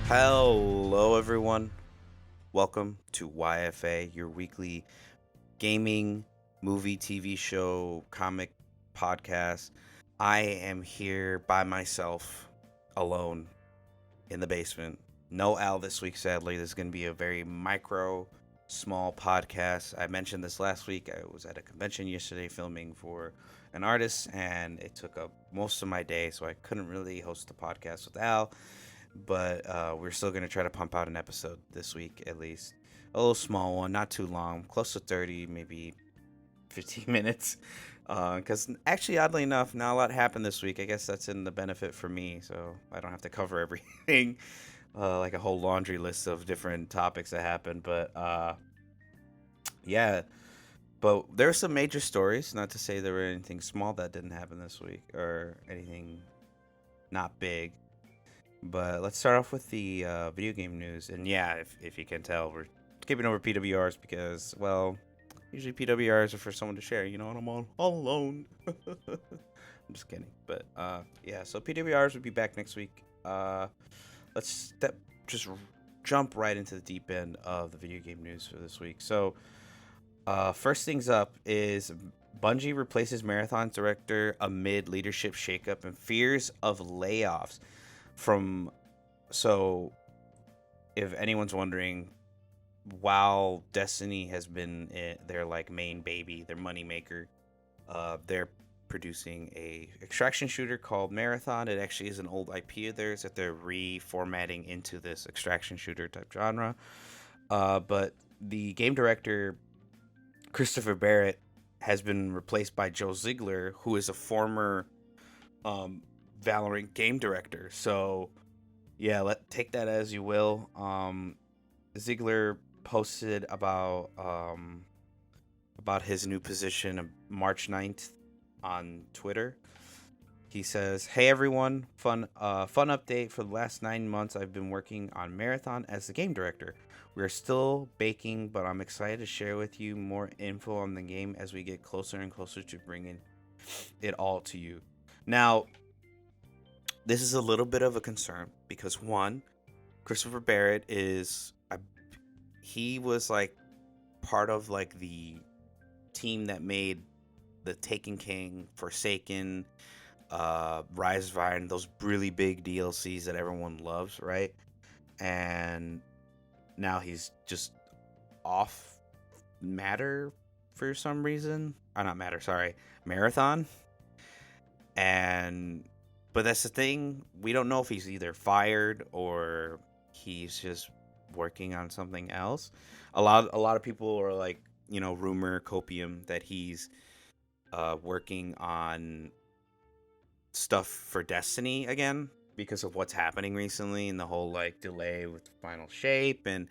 Hello, everyone. Welcome to YFA, your weekly gaming, movie, TV show, comic podcast. I am here by myself, alone in the basement. No Al this week, sadly. This is going to be a very micro, small podcast. I mentioned this last week. I was at a convention yesterday filming for an artist, and it took up most of my day, so I couldn't really host the podcast with Al. But we're still going to try to pump out an episode this week, at least. A little small one, not too long, close to 30, maybe 15 minutes. Because actually, oddly enough, not a lot happened this week. I guess that's in the benefit for me, so I don't have to cover everything, like a whole laundry list of different topics that happened. But yeah, but there were some major stories. Not to say there were anything small that didn't happen this week or anything not big. But let's start off with the video game news. And yeah, if you can tell, we're skipping over PWRs because, well, usually PWRs are for someone to share. You know, and I'm all alone. I'm just kidding. But yeah, so PWRs will be back next week. Let's just jump right into the deep end of the video game news for this week. So first things up is Bungie replaces Marathon director amid leadership shakeup and fears of layoffs from. So if anyone's wondering, while Destiny has been their like main baby, their money maker, they're producing a extraction shooter called Marathon. It actually is an old IP of theirs that they're reformatting into this extraction shooter type genre. But the game director Christopher Barrett has been replaced by Joe Ziegler, who is a former um, Valorant game director. So yeah, take that as you will. Ziegler posted about his new position on March 9th on Twitter. He says, "Hey everyone, fun update. For the last 9 months, I've been working on Marathon as the game director. We are still baking, but I'm excited to share with you more info on the game as we get closer and closer to bringing it all to you." Now, this is a little bit of a concern because one, Christopher Barrett he was like part of like the team that made the Taken King, Forsaken, Rise of Iron, those really big DLCs that everyone loves, right? And now he's just off Matter for some reason. Not Matter, sorry, Marathon. And but that's the thing, we don't know if he's either fired or he's just working on something else. A lot of people are like, rumor copium that he's working on stuff for Destiny again because of what's happening recently and the whole like delay with Final Shape, and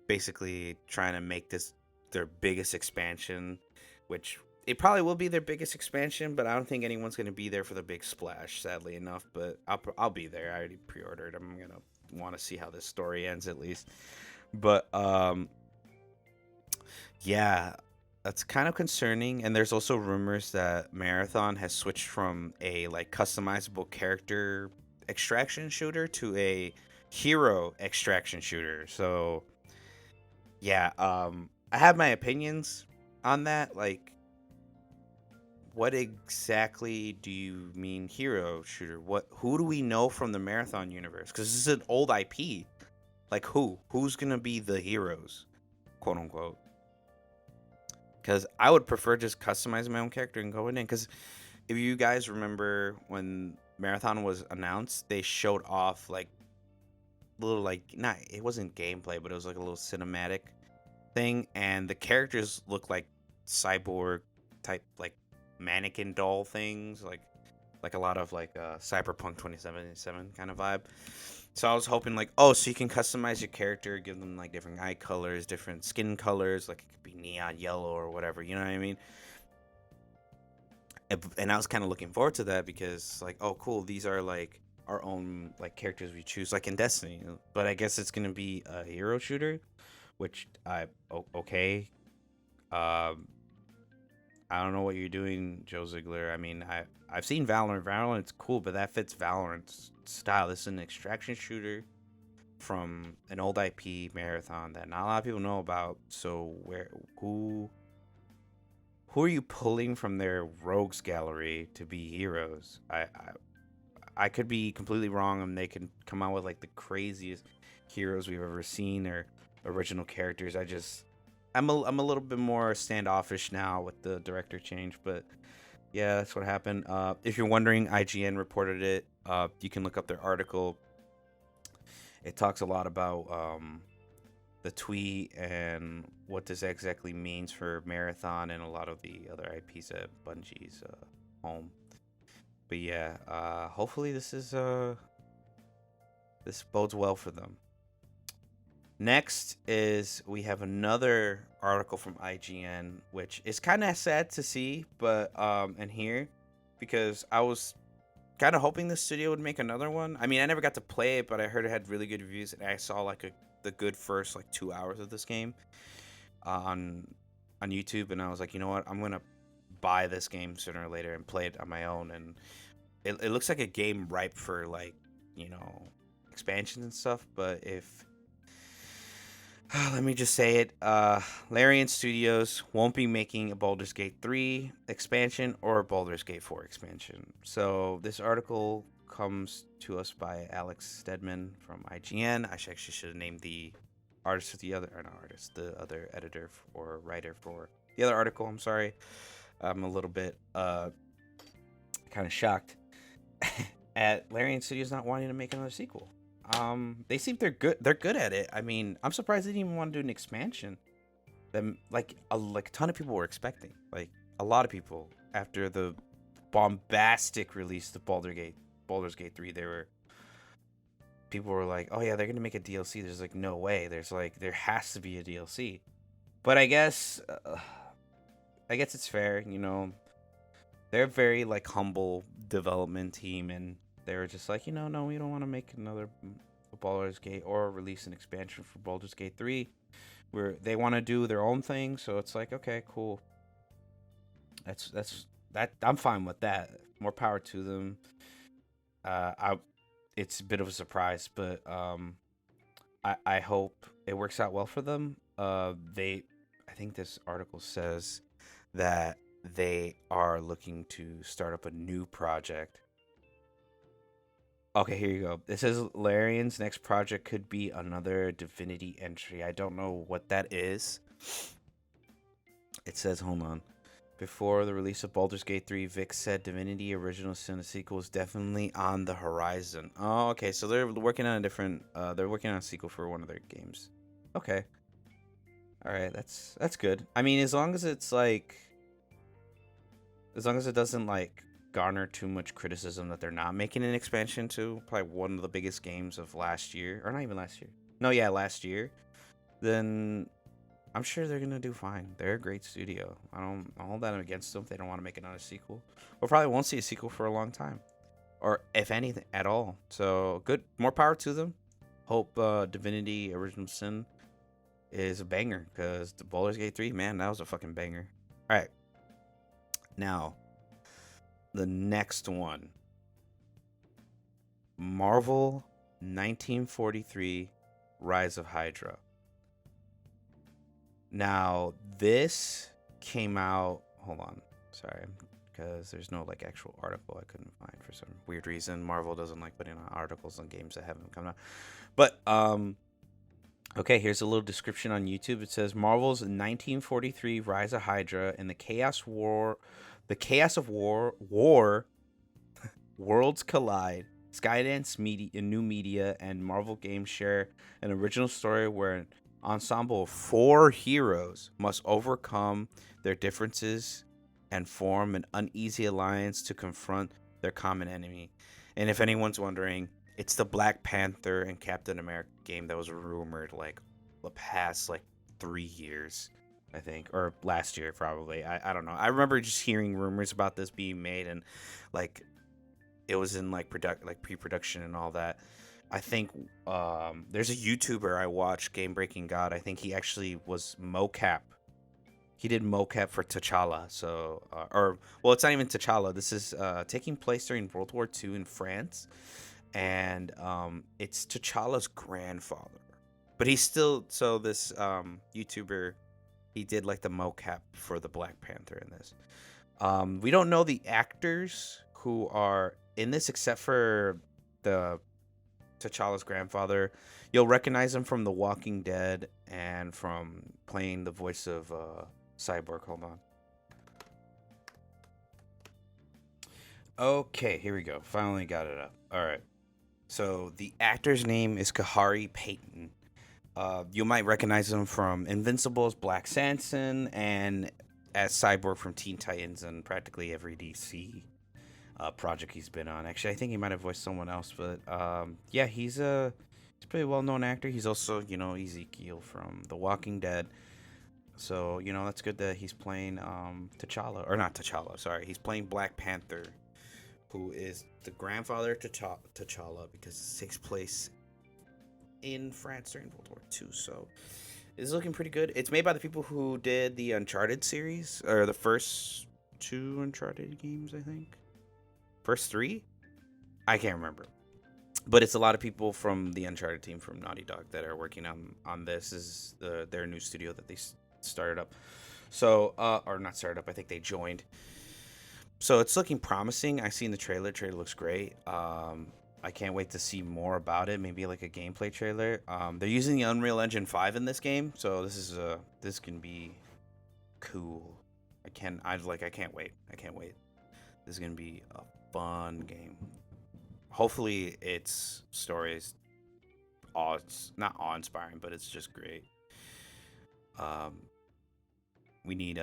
basically trying to make this their biggest expansion, which it probably will be their biggest expansion, but I don't think anyone's going to be there for the big splash, sadly enough. But I'll be there. I already pre-ordered. I'm going to want to see how this story ends at least. But yeah, that's kind of concerning. And there's also rumors that Marathon has switched from a like customizable character extraction shooter to a hero extraction shooter. So yeah, I have my opinions on that. Like, what exactly do you mean hero shooter? Who do we know from the Marathon universe? Because this is an old IP. Like who's gonna be the heroes, quote unquote? Because I would prefer just customizing my own character and going in. Because if you guys remember when Marathon was announced, they showed off like little like not it wasn't gameplay, but it was like a little cinematic thing, and the characters look like cyborg type like mannequin doll things, like a lot of like Cyberpunk 2077 kind of vibe. So I was hoping like, oh, so you can customize your character, give them like different eye colors, different skin colors, like it could be neon yellow or whatever, you know what I mean? And I was kind of looking forward to that because like, oh cool, these are like our own like characters we choose like in Destiny. But I guess it's gonna be a hero shooter, which okay. um I don't know what you're doing, Joe Ziegler. I mean, I've seen Valorant. Valorant's cool, but that fits Valorant's style. This is an extraction shooter. from an old IP Marathon that not a lot of people know about. So who who are you pulling from their rogues gallery to be heroes? I could be completely wrong, and they can come out with like the craziest heroes we've ever seen or original characters. I'm a little bit more standoffish now with the director change, but yeah, that's what happened. If you're wondering, IGN reported it. You can look up their article. It talks a lot about the tweet and what this exactly means for Marathon and a lot of the other IPs at Bungie's home. But yeah, hopefully this bodes well for them. Next is we have another article from IGN, which is kind of sad to see, but and here because I was kind of hoping the studio would make another one. I mean, I never got to play it, but I heard it had really good reviews, and I saw like the good first like 2 hours of this game on YouTube, and I was like, you know what, I'm gonna buy this game sooner or later and play it on my own. And it looks like a game ripe for like, you know, expansions and stuff. But if let me just say it, Larian Studios won't be making a Baldur's Gate 3 expansion or a Baldur's Gate 4 expansion. So this article comes to us by Alex Stedman from IGN. I actually should have named the artist of the other, or not artist, the other editor or writer for the other article. I'm sorry. I'm a little bit kind of shocked at Larian Studios not wanting to make another sequel. They seem they're good. They're good at it. I mean, I'm surprised they didn't even want to do an expansion. Them like a ton of people were expecting. Like a lot of people after the bombastic release of Baldur's Gate 3, people were like, "Oh yeah, they're gonna make a DLC." There's like no way. There has to be a DLC. But I guess it's fair. You know, they're a very like humble development team, and they were just like, no, we don't want to make another Baldur's Gate or release an expansion for Baldur's Gate 3. Where they want to do their own thing, so it's like, okay, cool. That I'm fine with that. More power to them. It's a bit of a surprise, but I hope it works out well for them. I think this article says that they are looking to start up a new project. Okay, here you go. It says Larian's next project could be another Divinity entry. I don't know what that is. It says, hold on. Before the release of Baldur's Gate 3, Vic said Divinity Original Sin sequel is definitely on the horizon. Oh, okay. So they're working on a different. They're working on a sequel for one of their games. Okay. All right. That's good. I mean, as long as it doesn't like garner too much criticism that they're not making an expansion to probably one of the biggest games of last year, or not even last year. No, yeah, last year. Then I'm sure they're gonna do fine. They're a great studio. I don't hold that against them if they don't want to make another sequel. We probably won't see a sequel for a long time, or if anything at all. So good, more power to them. Hope Divinity Original Sin is a banger, because the Baldur's Gate 3, man, that was a fucking banger. All right, now the next one, Marvel 1943 Rise of Hydra. Now, this came out, hold on, sorry, because there's no like actual article I couldn't find for some weird reason. Marvel doesn't like putting on articles on games that haven't come out. But okay, here's a little description on YouTube. It says Marvel's 1943 Rise of Hydra and the chaos of war, worlds collide. Skydance Media, new media, and Marvel games share an original story where an ensemble of 4 heroes must overcome their differences and form an uneasy alliance to confront their common enemy. And if anyone's wondering, it's the Black Panther and Captain America game that was rumored like the past like 3 years, I think, or last year probably. I don't know. I remember just hearing rumors about this being made, and like it was in like pre-production and all that. I think there's a YouTuber I watch, Game Breaking God. I think he actually was mocap. He did mocap for T'Challa. So, it's not even T'Challa. This is taking place during World War II in France. and it's T'Challa's grandfather. But he's still this YouTuber. He did like the mocap for the Black Panther in this. We don't know the actors who are in this except for the T'Challa's grandfather. You'll recognize him from The Walking Dead and from playing the voice of Cyborg. Hold on. Okay, here we go. Finally got it up. All right. So the actor's name is Kahari Payton. You might recognize him from Invincible's Black Sanson and as Cyborg from Teen Titans and practically every DC project he's been on. Actually, I think he might have voiced someone else, but yeah, he's a pretty well known actor. He's also Ezekiel from The Walking Dead. So that's good that he's playing T'Challa, or not T'Challa. Sorry, he's playing Black Panther, who is the grandfather to T'Challa because it takes place in France during World War II. So it's looking pretty good. It's made by the people who did the Uncharted series, or the first two Uncharted games, I think. First three? I can't remember. But it's a lot of people from the Uncharted team from Naughty Dog that are working on this. This is their new studio that they started up. So, or not started up, I think they joined. So it's looking promising. I seen the trailer. Trailer looks great. I can't wait to see more about it. Maybe like a gameplay trailer. They're using the Unreal Engine 5 in this game, so this can be cool. I can't wait. I can't wait. This is gonna be a fun game. Hopefully, its story is not awe-inspiring, but it's just great. We need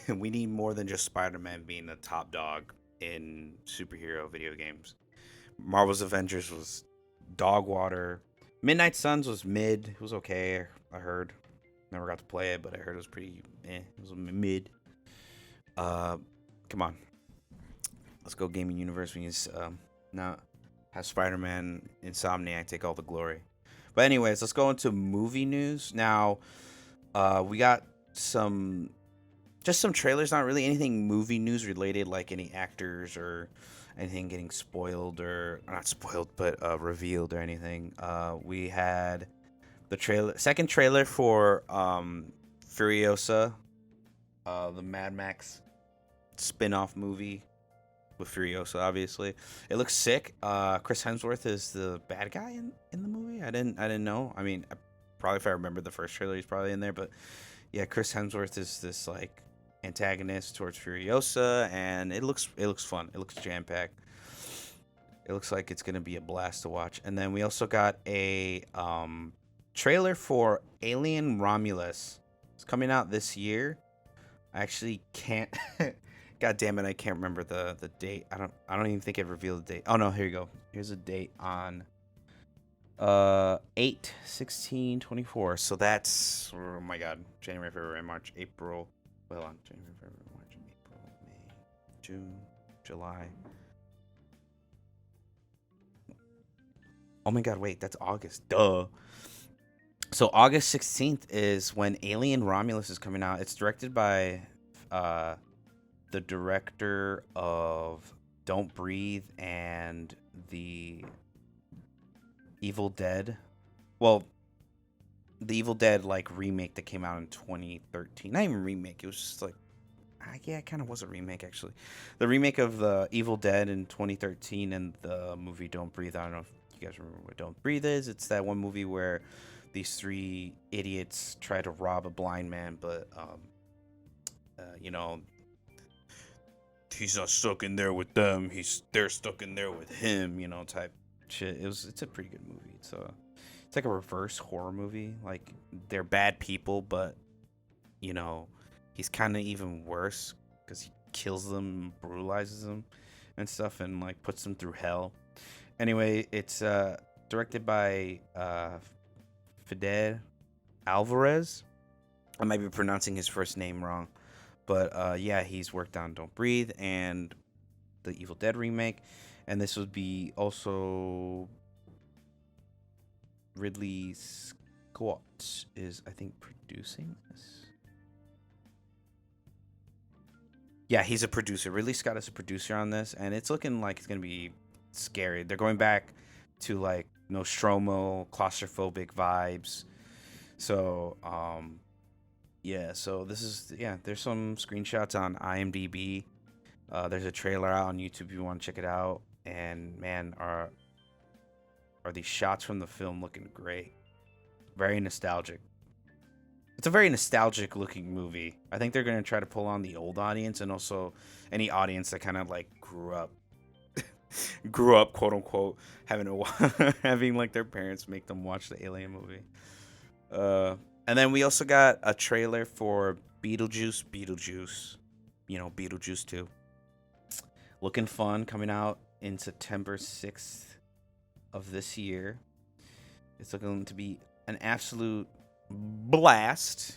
we need more than just Spider-Man being the top dog in superhero video games. Marvel's Avengers was dog water. Midnight Suns was mid. It was okay. I heard. Never got to play it, but I heard it was pretty. It was mid. Come on. Let's go gaming universe. We need now have Spider-Man, Insomniac take all the glory. But anyways, let's go into movie news now. We got some trailers. Not really anything movie news related, like any actors or anything getting spoiled or not spoiled, but revealed or anything. We had the second trailer for Furiosa, the Mad Max spin-off movie with Furiosa. Obviously, it looks sick. Chris Hemsworth is the bad guy in the movie. I didn't know. I mean, probably if I remember the first trailer, he's probably in there. But yeah, Chris Hemsworth is this like antagonist towards Furiosa, and it looks fun. It looks jam packed. It looks like it's gonna be a blast to watch. And then we also got a trailer for Alien Romulus. It's coming out this year. I actually can't. God damn it! I can't remember the date. I don't even think it revealed the date. Oh no, here you go. Here's a date on 8/16/24. So that's, oh my god, January, February, March, April. Well, on January, February, March, April, May, June, July. Oh my god, wait, that's August. Duh. So August 16th is when Alien Romulus is coming out. It's directed by the director of Don't Breathe and the Evil Dead. Well, the Evil Dead like remake that came out in 2013. Not even remake. It was just like, yeah, it kind of was a remake actually. The remake of the Evil Dead in 2013 and the movie Don't Breathe. I don't know if you guys remember what Don't Breathe is. It's that one movie where these three idiots try to rob a blind man, but he's not stuck in there with them. They're stuck in there with him. Type shit. It's a pretty good movie. It's like a reverse horror movie. Like they're bad people, but he's kind of even worse because he kills them, brutalizes them, and stuff, and like puts them through hell. Anyway, it's directed by Fede Alvarez. I might be pronouncing his first name wrong, but yeah, he's worked on Don't Breathe and the Evil Dead remake, and this would be also Ridley Scott is, I think, producing this. Yeah, he's a producer. Ridley Scott is a producer on this, and it's looking like it's gonna be scary. They're going back to like Nostromo, claustrophobic vibes. So, yeah. So this is There's some screenshots on IMDb. There's a trailer out on YouTube if you want to check it out. And man, are these shots from the film looking great? Very nostalgic. It's a very nostalgic looking movie. I think they're gonna try to pull on the old audience and also any audience that kind of like grew up, quote unquote, having having like their parents make them watch the Alien movie. And then we also got a trailer for Beetlejuice. Beetlejuice 2. Looking fun, coming out in September 6th of this year. It's looking to be an absolute blast.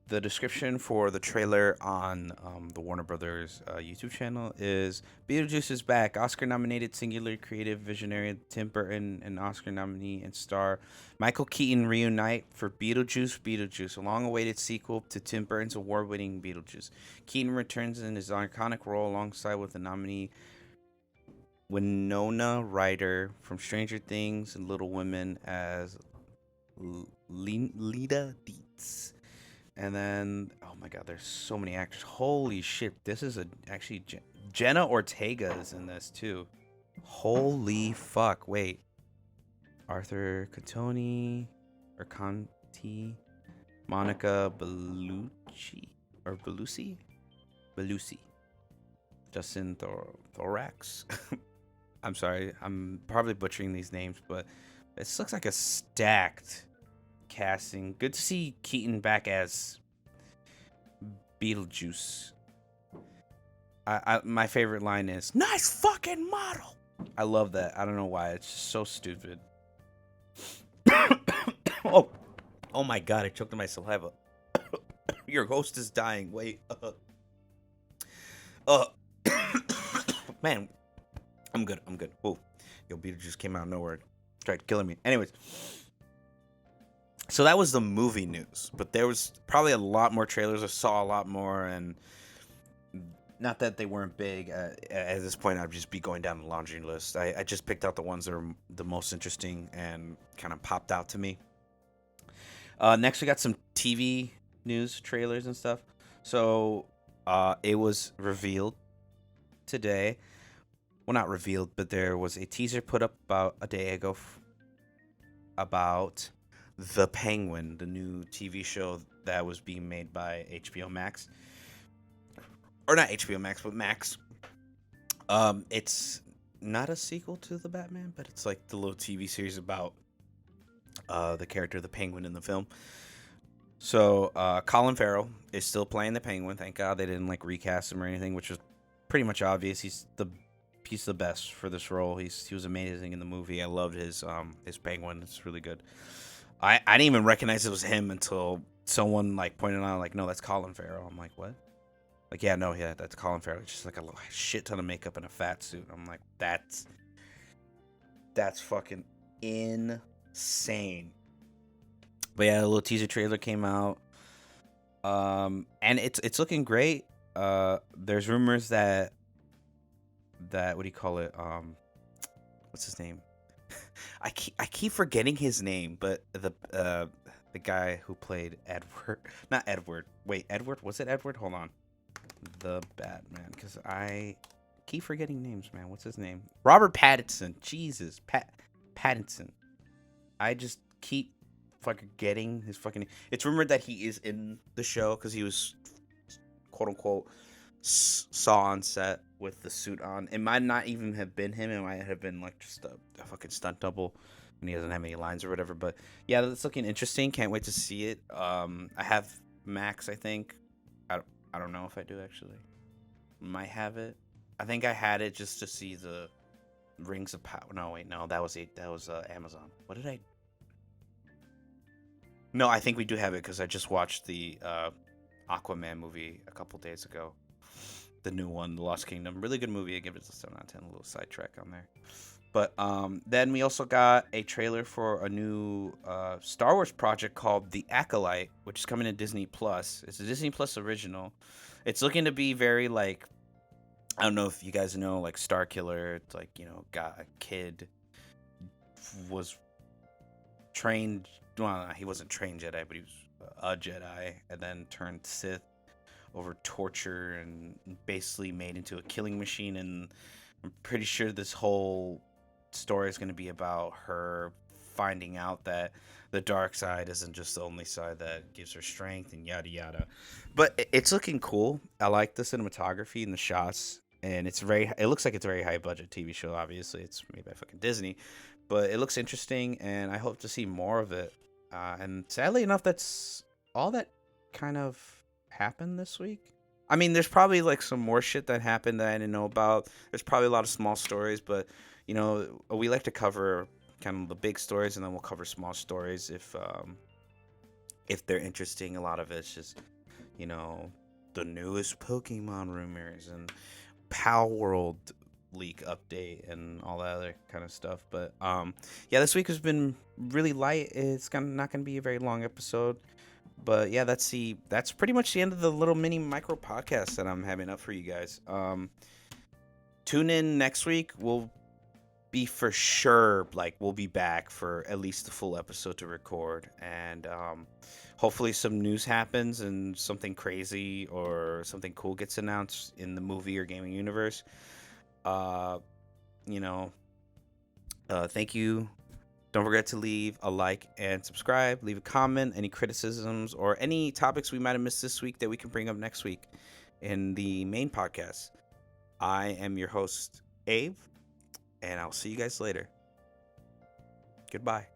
The description for the trailer on the Warner Brothers YouTube channel is Beetlejuice is back. Oscar-nominated singular creative visionary Tim Burton and Oscar nominee and star Michael Keaton reunite for Beetlejuice, a long-awaited sequel to Tim Burton's award-winning Beetlejuice. Keaton returns in his iconic role alongside with the nominee Winona Ryder from Stranger Things and Little Women as Leda Dietz. And then, oh my God, there's so many actors. Holy shit, this is actually Jenna Ortega is in this too. Holy fuck! Wait, Arthur Conti, Monica Bellucci, Justin Thorax. I'm sorry, I'm probably butchering these names, but this looks like a stacked casting. Good to see Keaton back as Beetlejuice. My favorite line is "Nice fucking model." I love that. I don't know why. It's just so stupid. oh my God! I choked on my saliva. Your host is dying. Wait. Man, I'm good. Whoa, yo, Beetlejuice came out of nowhere, tried killing me. Anyways. So that was the movie news, but there was probably a lot more trailers. I saw a lot more, and not that they weren't big. At this point, I'd just be going down the laundry list. I just picked out the ones that are the most interesting and kind of popped out to me. Next, we got some TV news trailers and stuff. So it was revealed today. Well, not revealed, but there was a teaser put up about a day ago about The Penguin, the new TV show that was being made by HBO Max. Or not HBO Max, but Max. It's not a sequel to The Batman, but it's like the little TV series about the character of the Penguin in the film. So Colin Farrell is still playing the Penguin. Thank God they didn't like recast him or anything, which was pretty much obvious. He's the best for this role. He was amazing in the movie. I loved his Penguin. It's really good. I didn't even recognize it was him until someone like pointed out, like, no, that's Colin Farrell. I'm like, what? Like, yeah, that's Colin Farrell. It's just like a shit ton of makeup and a fat suit. I'm like, that's fucking insane. But yeah, a little teaser trailer came out, and it's looking great. There's rumors that what do you call it? What's his name? I keep forgetting his name, but the guy who played Edward, not Edward. Wait, Edward? Was it Edward? Hold on. The Batman, because I keep forgetting names, man. What's his name? Robert Pattinson. Jesus, Pattinson. I just keep fucking getting his fucking name. It's rumored that he is in the show because he was, quote unquote, saw on set with the suit on. It might not even have been him. It might have been like just a fucking stunt double, and he doesn't have any lines or whatever. But yeah, that's looking interesting. Can't wait to see it. I have Max, I think. I don't know if I do actually. Might have it. I think I had it just to see the Rings of Power. No, wait, no, that was Amazon. What did I? No, I think we do have it because I just watched the Aquaman movie a couple days ago. The new one, The Lost Kingdom. Really good movie. I give it a 7 out of 10. A little sidetrack on there. But then we also got a trailer for a new Star Wars project called The Acolyte, which is coming to Disney Plus. It's a Disney Plus original. It's looking to be very like, I don't know if you guys know, like Star Killer. It's like, got a kid was trained. Well, he wasn't trained Jedi, but he was a Jedi, and then turned Sith over torture and basically made into a killing machine. And I'm pretty sure this whole story is going to be about her finding out that the dark side isn't just the only side that gives her strength and yada yada. But it's looking cool. I like the cinematography and the shots, and it looks like it's a very high budget TV show. Obviously, it's made by fucking Disney, but it looks interesting, and I hope to see more of it. And sadly enough, that's all that kind of happened this week. I mean, there's probably like some more shit that happened that I didn't know about. There's probably a lot of small stories, but we like to cover kind of the big stories, and then we'll cover small stories if they're interesting. A lot of it's just the newest Pokemon rumors and Pal World leak update and all that other kind of stuff. But yeah, this week has been really light. It's not gonna be a very long episode. But yeah, that's pretty much the end of the little mini micro podcast that I'm having up for you guys. Tune in next week. We'll be for sure, like, we'll be back for at least the full episode to record, and hopefully some news happens and something crazy or something cool gets announced in the movie or gaming universe. Thank you. Don't forget to leave a like and subscribe. Leave a comment, any criticisms, or any topics we might have missed this week that we can bring up next week in the main podcast. I am your host, Abe, and I'll see you guys later. Goodbye.